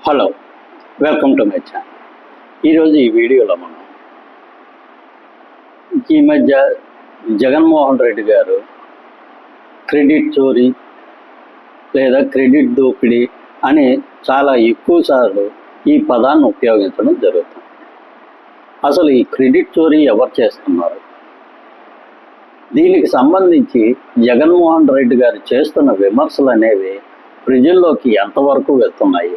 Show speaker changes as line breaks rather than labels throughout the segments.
Hello, welcome to my channel. ఈరోజు ఈ వీడియోలో మనం ఈ మధ్య జగన్మోహన్ రెడ్డి గారు క్రెడిట్ చోరీ లేదా క్రెడిట్ దోపిడీ అని చాలా ఎక్కువ సార్లు ఈ పదాన్ని ఉపయోగించడం జరుగుతుంది. అసలు ఈ క్రెడిట్ చోరీ ఎవరు చేస్తున్నారు? దీనికి సంబంధించి జగన్మోహన్ రెడ్డి గారు చేస్తున్న విమర్శలు అనేవి ప్రజల్లోకి ఎంతవరకు వెళ్తున్నాయి?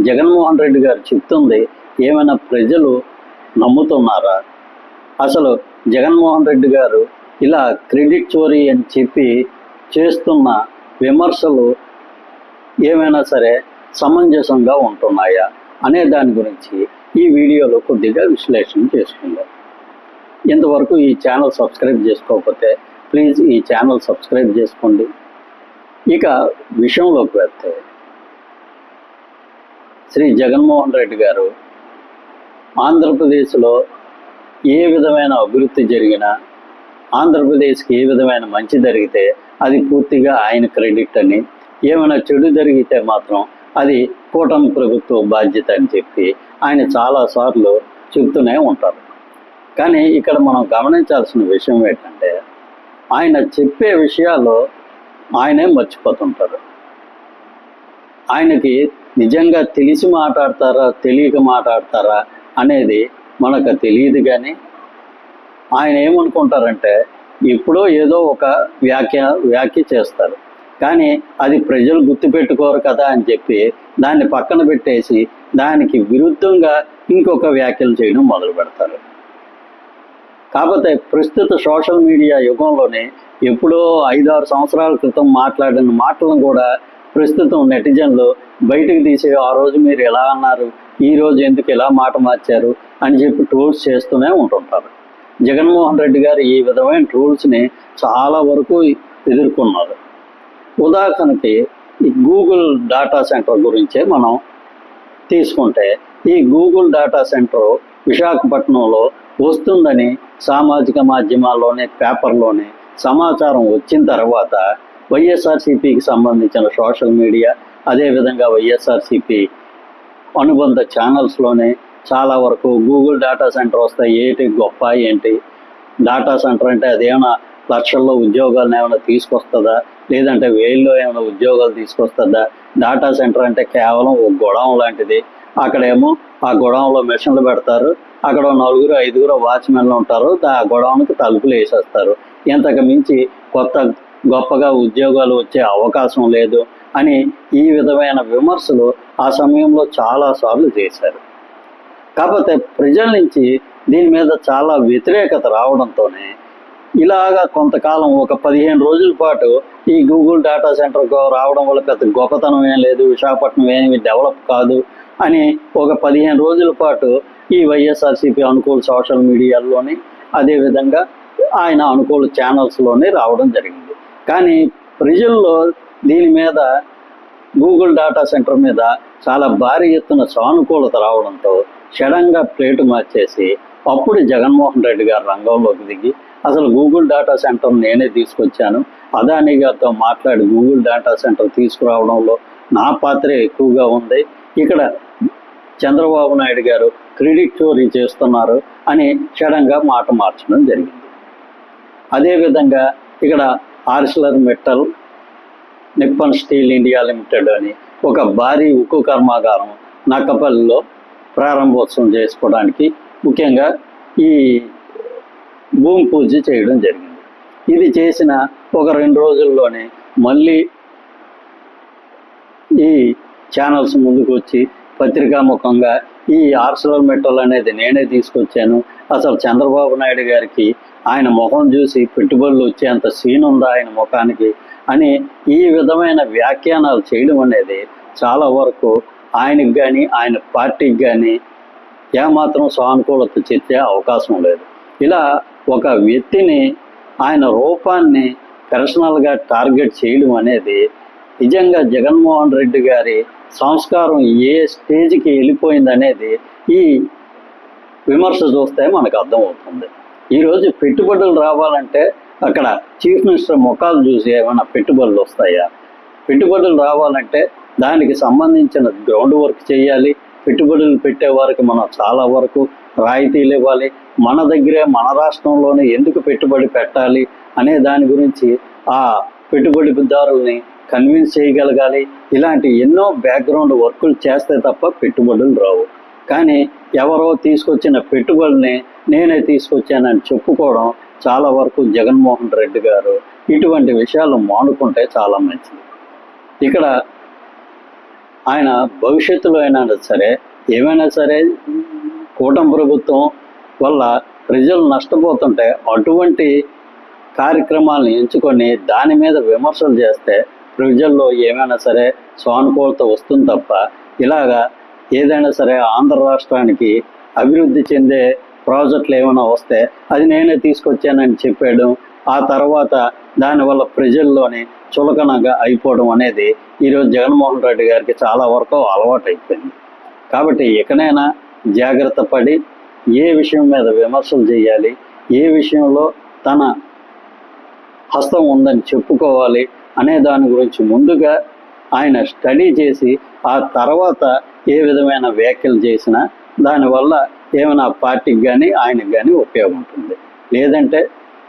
జగన్మోహన్ రెడ్డి గారు చెప్తుంది ఏమైనా ప్రజలు నమ్ముతున్నారా? అసలు జగన్మోహన్ రెడ్డి గారు ఇలా క్రెడిట్ చోరీ అని చెప్పి చేస్తున్న విమర్శలు ఏమైనా సరే సమంజసంగా ఉంటున్నాయా అనే దాని గురించి ఈ వీడియోలో కొద్దిగా విశ్లేషణ చేసుకుందాం. ఇంతవరకు ఈ ఛానల్ సబ్స్క్రైబ్ చేసుకోకపోతే ప్లీజ్ ఈ ఛానల్ సబ్స్క్రైబ్ చేసుకోండి. ఇక విషయంలోకి వెళ్తే, శ్రీ జగన్మోహన్ రెడ్డి గారు ఆంధ్రప్రదేశ్లో ఏ విధమైన అభివృద్ధి జరిగినా, ఆంధ్రప్రదేశ్కి ఏ విధమైన మంచి జరిగితే అది పూర్తిగా ఆయన క్రెడిట్ అని, ఏమైనా చెడు జరిగితే మాత్రం అది కూటమి ప్రభుత్వ బాధ్యత అని చెప్పి ఆయన చాలాసార్లు చెబుతూనే ఉంటారు. కానీ ఇక్కడ మనం గమనించాల్సిన విషయం ఏంటంటే, ఆయన చెప్పే విషయాలు ఆయనే మర్చిపోతుంటారు. ఆయనకి నిజంగా తెలిసి మాట్లాడతారా తెలియక మాట్లాడతారా అనేది మనకు తెలియదు. కానీ ఆయన ఏమనుకుంటారంటే ఎప్పుడో ఏదో ఒక వ్యాఖ్య చేస్తారు, కానీ అది ప్రజలు గుర్తుపెట్టుకోరు కదా అని చెప్పి దాన్ని పక్కన పెట్టేసి దానికి విరుద్ధంగా ఇంకొక వ్యాఖ్యలు చేయడం మొదలు పెడతారు. కాకపోతే ప్రస్తుత సోషల్ మీడియా యుగంలోనే ఎప్పుడో 5-6 సంవత్సరాల క్రితం మాట్లాడిన మాటలను కూడా ప్రస్తుతం నెటిజన్లు బయటకు తీసి ఆ రోజు మీరు ఎలా అన్నారు, ఈరోజు ఎందుకు ఇలా మాట మార్చారు అని చెప్పి ట్రోల్స్ చేస్తూనే ఉంటుంటారు. జగన్మోహన్ రెడ్డి గారు ఈ విధమైన ట్రోల్స్ని చాలా వరకు ఎదుర్కొన్నారు. ఉదాహరణకి ఈ గూగుల్ డేటా సెంటర్ గురించే మనం తీసుకుంటే, ఈ గూగుల్ డేటా సెంటర్ విశాఖపట్నంలో వస్తుందని సామాజిక మాధ్యమాల్లోనే పేపర్లోనే సమాచారం వచ్చిన తర్వాత వైఎస్ఆర్సీపీకి సంబంధించిన సోషల్ మీడియా, అదేవిధంగా వైఎస్ఆర్సీపీ అనుబంధ ఛానల్స్లోనే చాలా వరకు గూగుల్ డేటా సెంటర్ వస్తాయి, ఏంటి గొప్ప ఏంటి, డేటా సెంటర్ అంటే అదేమైనా లక్షల్లో ఉద్యోగాలను ఏమైనా తీసుకొస్తుందా, లేదంటే వేల్లో ఏమైనా ఉద్యోగాలు తీసుకొస్తుందా, డేటా సెంటర్ అంటే కేవలం ఒక గొడవం లాంటిది, అక్కడేమో ఆ గొడవంలో మిషన్లు పెడతారు, అక్కడ 4-5 వాచ్మెన్లు ఉంటారు, ఆ గొడవనికి తలుపులు వేసేస్తారు, ఇంతకు మించి గొప్పగా ఉద్యోగాలు వచ్చే అవకాశం లేదు అని ఈ విధమైన విమర్శలు ఆ సమయంలో చాలాసార్లు చేశారు. కాకపోతే ప్రజల నుంచి దీని మీద చాలా వ్యతిరేకత రావడంతోనే ఇలాగా కొంతకాలం ఒక 15 రోజుల పాటు ఈ గూగుల్ డేటా సెంటర్కు రావడం వల్ల పెద్ద గొప్పతనం ఏం లేదు, విశాఖపట్నం ఏమి డెవలప్ కాదు అని ఒక 15 రోజుల పాటు ఈ వైఎస్ఆర్సీపీ అనుకూల సోషల్ మీడియాలోని, అదేవిధంగా ఆయన అనుకూల ఛానల్స్లోనే రావడం జరిగింది. కానీ ప్రజల్లో దీని మీద, గూగుల్ డేటా సెంటర్ మీద చాలా భారీ ఎత్తున సానుకూలత రావడంతో సడన్గా ప్లేటు మార్చేసి అప్పుడు జగన్మోహన్ రెడ్డి గారు రంగంలోకి దిగి అసలు గూగుల్ డేటా సెంటర్ నేనే తీసుకొచ్చాను, అదానీ గారితో మాట్లాడి గూగుల్ డేటా సెంటర్ తీసుకురావడంలో నా పాత్రే ఎక్కువగా ఉంది, ఇక్కడ చంద్రబాబు నాయుడు గారు క్రెడిట్ చోరీ చేస్తున్నారు అని సడన్గా మాట మార్చడం జరిగింది. అదేవిధంగా ఇక్కడ Arcelor metal Nippon steel India limited అని ఒక భారీ ఉక్కు కర్మాగారం నక్కపల్లిలో ప్రారంభోత్సవం చేసుకోవడానికి ముఖ్యంగా ఈ భూమి పూజ చేయడం జరిగింది. ఇది చేసిన ఒక 2 రోజుల్లోనే మళ్ళీ ఈ ఛానల్స్ ముందుకు వచ్చి పత్రికాముఖంగా ఈ ఆర్సిలర్ మెటల్ అనేది నేనే తీసుకొచ్చాను, అసలు చంద్రబాబు నాయుడు గారికి ఆయన ముఖం చూసి పెట్టుబడులు వచ్చేంత సీన్ ఉందా ఆయన ముఖానికి అని ఈ విధమైన వ్యాఖ్యానాలు చేయడం అనేది చాలా వరకు ఆయనకు కానీ ఆయన పార్టీకి కానీ ఏమాత్రం సానుకూలత చెందే అవకాశం లేదు. ఇలా ఒక వ్యక్తిని, ఆయన రూపాన్ని పర్సనల్గా టార్గెట్ చేయడం అనేది నిజంగా జగన్మోహన్ రెడ్డి గారి సంస్కారం ఏ స్టేజ్కి వెళ్ళిపోయిందనేది ఈ విమర్శ చూస్తే మనకు అర్థమవుతుంది. ఈరోజు పెట్టుబడులు రావాలంటే అక్కడ చీఫ్ మినిస్టర్ ముఖాలు చూసి ఏమైనా పెట్టుబడులు వస్తాయా? పెట్టుబడులు రావాలంటే దానికి సంబంధించిన గ్రౌండ్ వర్క్ చేయాలి. పెట్టుబడులు పెట్టే వారికి మనం చాలా వరకు రాయితీలు ఇవ్వాలి. మన దగ్గరే మన రాష్ట్రంలోనే ఎందుకు పెట్టుబడి పెట్టాలి అనే దాని గురించి ఆ పెట్టుబడిదారుల్ని కన్విన్స్ చేయగలగాలి. ఇలాంటి ఎన్నో బ్యాక్గ్రౌండ్ వర్కులు చేస్తే తప్ప పెట్టుబడులు రావు. కానీ ఎవరో తీసుకొచ్చిన పెట్టుబడిని నేనే తీసుకొచ్చానని చెప్పుకోవడం చాలా వరకు జగన్మోహన్ రెడ్డి గారు ఇటువంటి విషయాలు మానుకుంటే చాలా మంచిది. ఇక్కడ ఆయన భవిష్యత్తులో అయినా సరే ఏమైనా సరే కూటమి ప్రభుత్వం వల్ల ప్రజలు నష్టపోతుంటే అటువంటి కార్యక్రమాలను ఎంచుకొని దాని మీద విమర్శలు చేస్తే ప్రజల్లో ఏమైనా సరే సానుకూలత వస్తుంది తప్ప ఇలాగా ఏదైనా సరే ఆంధ్ర రాష్ట్రానికి అభివృద్ధి చెందే ప్రాజెక్టులు ఏమైనా వస్తే అది నేనే తీసుకొచ్చానని చెప్పాడు, ఆ తర్వాత దానివల్ల ప్రజల్లోని చులకనగా అయిపోవడం అనేది ఈరోజు జగన్మోహన్ రెడ్డి గారికి చాలా వరకు అలవాటు అయిపోయింది. కాబట్టి ఇకనైనా జాగ్రత్త పడి ఏ విషయం మీద విమర్శలు చేయాలి, ఏ విషయంలో తన హస్తం ఉందని చెప్పుకోవాలి అనే దాని గురించి ముందుగా ఆయన స్టడీ చేసి ఆ తర్వాత ఏ విధమైన వ్యాఖ్యలు చేసినా దానివల్ల ఏమైనా పార్టీకి కానీ ఆయనకు కానీ ఉపయోగం ఉంటుంది. లేదంటే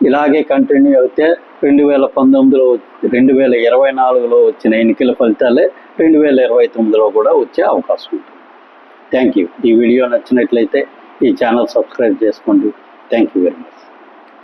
ఇలాగే కంటిన్యూ అయితే 2019లో 2024లో వచ్చిన ఎన్నికల ఫలితాలే 2029లో కూడా వచ్చే అవకాశం ఉంటుంది. Thank you. ఈ వీడియో నచ్చినట్లయితే ఈ ఛానల్ సబ్స్క్రైబ్ చేసుకోండి. Thank you very much.